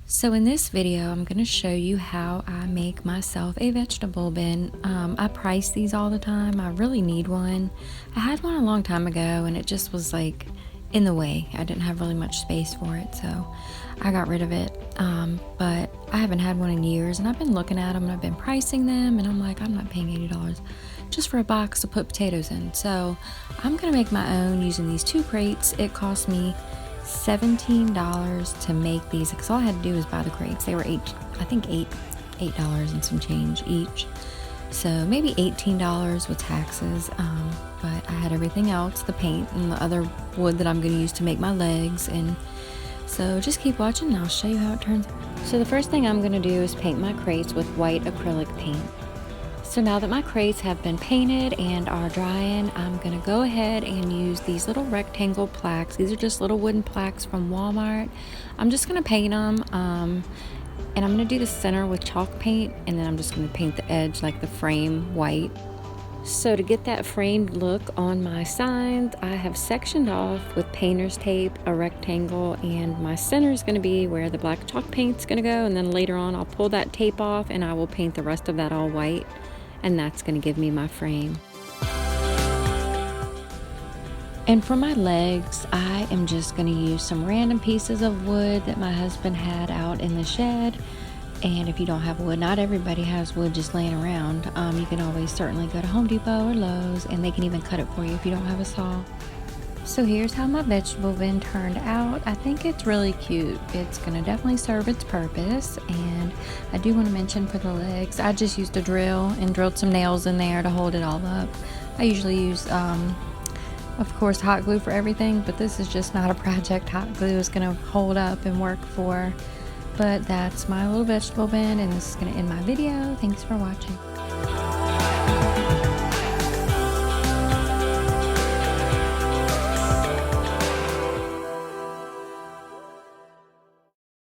So in this video, I'm going to show you how I make myself a vegetable bin. I price these all the time. I really need one. I had one a long time ago and it just was like in the way. I didn't have really much space for it, so I got rid of it. But I haven't had one in years, and I've been looking at them and I've been pricing them, and I'm like, I'm not paying $80 just for a box to put potatoes in. So I'm going to make my own using these 2 crates. It cost me $17 to make these because all I had to do was buy the crates. They were $8 and some change each, so maybe $18 with taxes. But I had everything else, the paint and the other wood that I'm going to use to make my legs. And so just keep watching and I'll show you how it turns out. So the first thing I'm going to do is paint my crates with white acrylic paint. So now that my crates have been painted and are drying, I'm going to go ahead and use these little rectangle plaques. These are just little wooden plaques from Walmart. I'm just going to paint them, and I'm going to do the center with chalk paint, and then I'm just going to paint the edge, like the frame, white. So to get that framed look on my signs, I have sectioned off with painter's tape a rectangle, and my center is going to be where the black chalk paint's going to go, and then later on I'll pull that tape off and I will paint the rest of that all white. And that's going to give me my frame. And for my legs, I am just going to use some random pieces of wood that my husband had out in the shed. And if you don't have wood, not everybody has wood just laying around. You can always certainly go to Home Depot or Lowe's, and they can even cut it for you if you don't have a saw. So here's how my vegetable bin turned out. I think it's really cute. It's going to definitely serve its purpose. And I do want to mention for the legs, I just used a drill and drilled some nails in there to hold it all up. I usually use, of course, hot glue for everything, but this is just not a project hot glue is going to hold up and work for. But that's my little vegetable bin, and this is going to end my video. Thanks for watching.